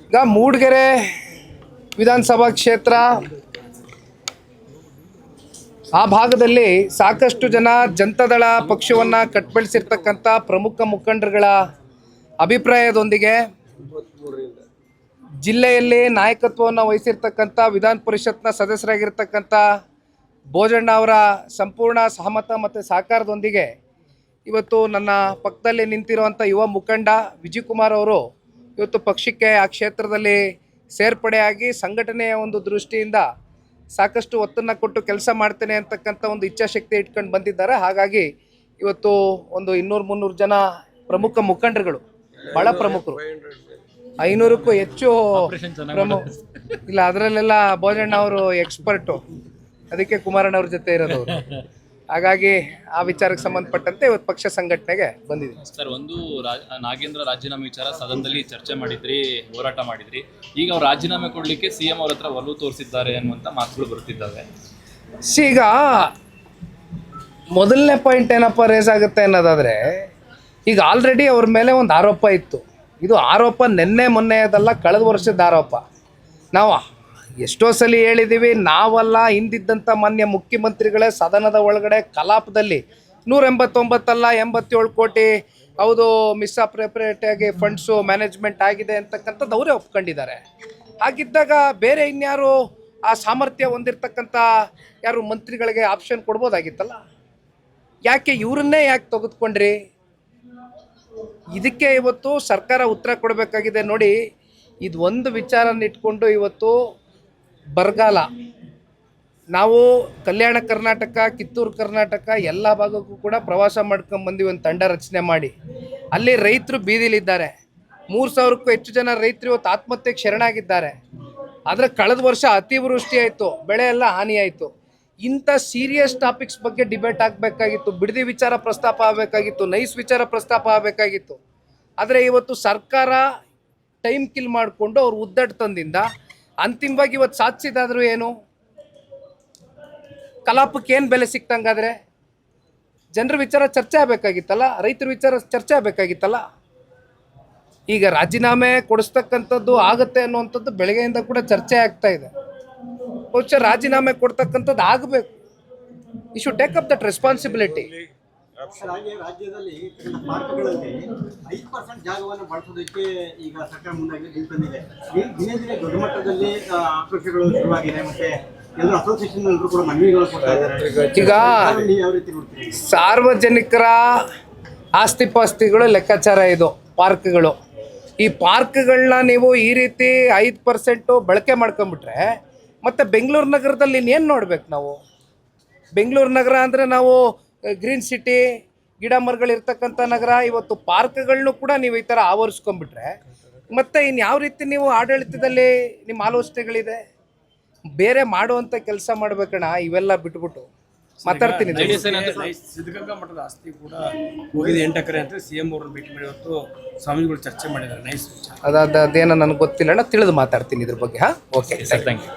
ಈಗ ಮೂಡಿಗೆರೆ ವಿಧಾನಸಭಾ ಕ್ಷೇತ್ರ ಆ ಭಾಗದಲ್ಲಿ ಸಾಕಷ್ಟು ಜನ ಜನತಾದಳ ಪಕ್ಷವನ್ನು ಕಟ್ಬೆಳೆಸಿರ್ತಕ್ಕಂಥ ಪ್ರಮುಖ ಮುಖಂಡರುಗಳ ಅಭಿಪ್ರಾಯದೊಂದಿಗೆ ಜಿಲ್ಲೆಯಲ್ಲಿ ನಾಯಕತ್ವವನ್ನು ವಹಿಸಿರ್ತಕ್ಕಂಥ ವಿಧಾನ ಪರಿಷತ್ನ ಸದಸ್ಯರಾಗಿರ್ತಕ್ಕಂಥ ಬೋಜಣ್ಣ ಅವರ ಸಂಪೂರ್ಣ ಸಹಮತ ಮತ್ತು ಸಹಕಾರದೊಂದಿಗೆ ಇವತ್ತು ನನ್ನ ಪಕ್ಕದಲ್ಲಿ ನಿಂತಿರುವಂಥ ಯುವ ಮುಖಂಡ ವಿಜಯಕುಮಾರ್ ಅವರು ಇವತ್ತು ಪಕ್ಷಕ್ಕೆ ಆ ಕ್ಷೇತ್ರದಲ್ಲಿ ಸೇರ್ಪಡೆಯಾಗಿ ಸಂಘಟನೆಯ ಒಂದು ದೃಷ್ಟಿಯಿಂದ ಸಾಕಷ್ಟು ಒತ್ತನ್ನು ಕೊಟ್ಟು ಕೆಲಸ ಮಾಡ್ತೇನೆ ಅಂತಕ್ಕಂಥ ಒಂದು ಇಚ್ಛಾಶಕ್ತಿ ಇಟ್ಕೊಂಡು ಬಂದಿದ್ದಾರೆ. ಹಾಗಾಗಿ ಇವತ್ತು ಒಂದು 200-300 ಜನ ಪ್ರಮುಖ ಮುಖಂಡರುಗಳು, ಭಾಳ ಪ್ರಮುಖರು, 500ಕ್ಕೂ ಹೆಚ್ಚು ಇಲ್ಲ, ಅದರಲ್ಲೆಲ್ಲ ಬೋಜಣ್ಣ ಅವರು ಎಕ್ಸ್ಪರ್ಟು, ಅದಕ್ಕೆ ಕುಮಾರಣ್ಣ ಅವ್ರ ಜೊತೆ ಇರೋದು. ಹಾಗಾಗಿ ಆ ವಿಚಾರಕ್ಕೆ ಸಂಬಂಧಪಟ್ಟಂತೆ ಇವತ್ತು ಪಕ್ಷ ಸಂಘಟನೆಗೆ ಬಂದಿದೆ. ಸರ್, ಒಂದು ನಾಗೇಂದ್ರ ರಾಜೀನಾಮೆ ವಿಚಾರ ಸದನದಲ್ಲಿ ಚರ್ಚೆ ಮಾಡಿದ್ರಿ, ಹೋರಾಟ ಮಾಡಿದ್ರಿ. ಈಗ ಅವ್ರು ರಾಜೀನಾಮೆ ಕೊಡಲಿಕ್ಕೆ ಸಿಎಂ ಅವ್ರ ಹತ್ರ ಒಲವು ತೋರಿಸಿದ್ದಾರೆ ಅನ್ನುವಂಥ ಮಾತುಗಳು ಬರ್ತಿದ್ದಾವೆ. ಈಗ ಮೊದಲನೇ ಪಾಯಿಂಟ್ ಏನಪ್ಪ ರೇಸ್ ಆಗುತ್ತೆ ಅನ್ನೋದಾದರೆ, ಈಗ ಆಲ್ರೆಡಿ ಅವ್ರ ಮೇಲೆ ಒಂದು ಆರೋಪ ಇತ್ತು. ಇದು ಆರೋಪ ನಿನ್ನೆ ಮೊನ್ನೆಯದಲ್ಲ, ಕಳೆದ ವರ್ಷದ ಆರೋಪ. ನಾವು ಎಷ್ಟೋ ಸಲ ಹೇಳಿದ್ದೀವಿ, ನಾವಲ್ಲ, ಹಿಂದಿದ್ದಂಥ ಮಾನ್ಯ ಮುಖ್ಯಮಂತ್ರಿಗಳೇ ಸದನದ ಒಳಗಡೆ ಕಲಾಪದಲ್ಲಿ 189 ಅಲ್ಲ 87 ಕೋಟಿ ಹೌದು ಮಿಸ್ಅಪ್ರೋಪ್ರಿಯೇಟಾಗಿ ಫಂಡ್ಸು ಮ್ಯಾನೇಜ್ಮೆಂಟ್ ಆಗಿದೆ ಅಂತಕ್ಕಂಥದ್ದು ಅವರೇ ಒಪ್ಕೊಂಡಿದ್ದಾರೆ. ಹಾಗಿದ್ದಾಗ ಬೇರೆ ಇನ್ಯಾರು ಆ ಸಾಮರ್ಥ್ಯ ಹೊಂದಿರತಕ್ಕಂಥ ಯಾರು ಮಂತ್ರಿಗಳಿಗೆ ಆಪ್ಷನ್ ಕೊಡ್ಬೋದಾಗಿತ್ತಲ್ಲ, ಯಾಕೆ ಇವ್ರನ್ನೇ ಯಾಕೆ ತೆಗೆದುಕೊಂಡ್ರಿ? ಇದಕ್ಕೆ ಇವತ್ತು ಸರ್ಕಾರ ಉತ್ತರ ಕೊಡಬೇಕಾಗಿದೆ. ನೋಡಿ, ಇದು ಒಂದು ವಿಚಾರನ ಇಟ್ಕೊಂಡು ಇವತ್ತು ಬರಗಾಲ, ನಾವು ಕಲ್ಯಾಣ ಕರ್ನಾಟಕ, ಕಿತ್ತೂರು ಕರ್ನಾಟಕ ಎಲ್ಲ ಭಾಗಕ್ಕೂ ಕೂಡ ಪ್ರವಾಸ ಮಾಡ್ಕೊಂಡು ಬಂದಿವಿ, ಒಂದು ತಂಡ ರಚನೆ ಮಾಡಿ. ಅಲ್ಲಿ ರೈತರು ಬೀದಿಲಿದ್ದಾರೆ, 3000ಕ್ಕೂ ಹೆಚ್ಚು ಜನ ರೈತರು ಇವತ್ತು ಆತ್ಮಹತ್ಯೆಗೆ ಶರಣಾಗಿದ್ದಾರೆ. ಆದರೆ ಕಳೆದ ವರ್ಷ ಅತಿವೃಷ್ಟಿ ಆಯಿತು, ಬೆಳೆ ಎಲ್ಲ ಹಾನಿಯಾಯಿತು. ಇಂಥ ಸೀರಿಯಸ್ ಟಾಪಿಕ್ಸ್ ಬಗ್ಗೆ ಡಿಬೇಟ್ ಆಗಬೇಕಾಗಿತ್ತು, ಬಿಡದಿ ವಿಚಾರ ಪ್ರಸ್ತಾಪ ಆಗಬೇಕಾಗಿತ್ತು, ನೈಸ್ ವಿಚಾರ ಪ್ರಸ್ತಾಪ ಆಗಬೇಕಾಗಿತ್ತು. ಆದರೆ ಇವತ್ತು ಸರ್ಕಾರ ಟೈಮ್ ಕಿಲ್ ಮಾಡಿಕೊಂಡು ಅವ್ರು ಉದ್ದಟತನದಿಂದ ಅಂತಿಮವಾಗಿ ಇವತ್ತು ಸಾಧಿಸಿದಾದರೂ ಏನು? ಕಲಾಪಕ್ಕೆ ಏನು ಬೆಲೆ ಸಿಕ್ತಂಗಾದರೆ? ಜನರ ವಿಚಾರ ಚರ್ಚೆ ಆಗಬೇಕಾಗಿತ್ತಲ್ಲ, ರೈತರ ವಿಚಾರ ಚರ್ಚೆ ಆಗಬೇಕಾಗಿತ್ತಲ್ಲ. ಈಗ ರಾಜೀನಾಮೆ ಕೊಡಿಸ್ತಕ್ಕಂಥದ್ದು ಆಗುತ್ತೆ ಅನ್ನುವಂಥದ್ದು ಬೆಳಗ್ಗೆಯಿಂದ ಕೂಡ ಚರ್ಚೆ ಆಗ್ತಾ ಇದೆ. ಬಹುಶಃ ರಾಜೀನಾಮೆ ಕೊಡ್ತಕ್ಕಂಥದ್ದು ಆಗಬೇಕು. You should take up that responsibility. ರಾಜ್ಯದಲ್ಲಿ ಪಾರ್ಕ್ಗಳಲ್ಲಿ 5% ಜಾಗವನ್ನು ಬಳಸೋದಕ್ಕೆ ಈಗ ಸರ್ಕಾರ ಮುಂದಾಗಿ ನಿಂತಿದೆ. ದಿನೇ ದಿನೇ ದೊಡ್ಡ ಮಟ್ಟದಲ್ಲಿ ಆಕ್ರೋಶಗಳು ಶುರುವಾಗಿದೆ. ಮತ್ತೆ ಎಲ್ಲರೂ ಅಸೋಸಿಯೇಷನ್ ಎಲ್ಲರೂ ಕೂಡ ಮನವಿಗಳು ಕೊಡ್ತಾ ಇದ್ದಾರೆ. ಈಗ ಯಾವ ರೀತಿ ನೋಡ್ತೀವಿ? ಸಾರ್ವಜನಿಕರ ಆಸ್ತಿ ಪಾಸ್ತಿಗಳು ಲೆಕ್ಕಾಚಾರ ಇದು ಪಾರ್ಕ್ಗಳು. ಈ ಪಾರ್ಕ್ಗಳನ್ನ ನೀವು ಈ ರೀತಿ 5% ಬಳಕೆ ಮಾಡ್ಕೊಂಬಿಟ್ರೆ ಮತ್ತು ಬೆಂಗಳೂರು ನಗರದಲ್ಲಿ ಇನ್ನೇನು ನೋಡ್ಬೇಕು ನಾವು? ಬೆಂಗಳೂರು ನಗರ ಅಂದರೆ ನಾವು ಗ್ರೀನ್ ಸಿಟಿ, ಗಿಡ ಮರಗಳಿರ್ತಕ್ಕಂಥ ನಗರ. ಇವತ್ತು ಪಾರ್ಕ್ಗಳನ್ನೂ ಕೂಡ ನೀವು ಈ ಥರ ಆವರಿಸ್ಕೊಂಡ್ಬಿಟ್ರೆ ಮತ್ತು ಇನ್ಯಾವ ರೀತಿ ನೀವು ಆಡಳಿತದಲ್ಲಿ ನಿಮ್ಮ ಆಲೋಚನೆಗಳಿದೆ? ಬೇರೆ ಮಾಡುವಂಥ ಕೆಲಸ ಮಾಡಬೇಕಣ್ಣ, ಇವೆಲ್ಲ ಬಿಟ್ಬಿಟ್ಟು ಮಾತಾಡ್ತೀನಿ. ಸಿದ್ಧಗಂಗಾ ಮಠದ ಆಸ್ತಿ ಕೂಡ ಹೋಗಿದೆ 8 ಎಕರೆ ಅಂತ ಸಿಎಂ ಅವ್ರನ್ನ ಭೇಟಿ ಮಾಡಿ ಇವತ್ತು ಸ್ವಾಮಿಗಳು ಚರ್ಚೆ ಮಾಡಿದ್ದಾರೆ. ನೈಸ್. ಅದೇನೋ ನನಗೆ ಗೊತ್ತಿಲ್ಲ ಅಣ್ಣ, ತಿಳಿದು ಮಾತಾಡ್ತೀನಿ ಇದ್ರ ಬಗ್ಗೆ. Okay, thank you.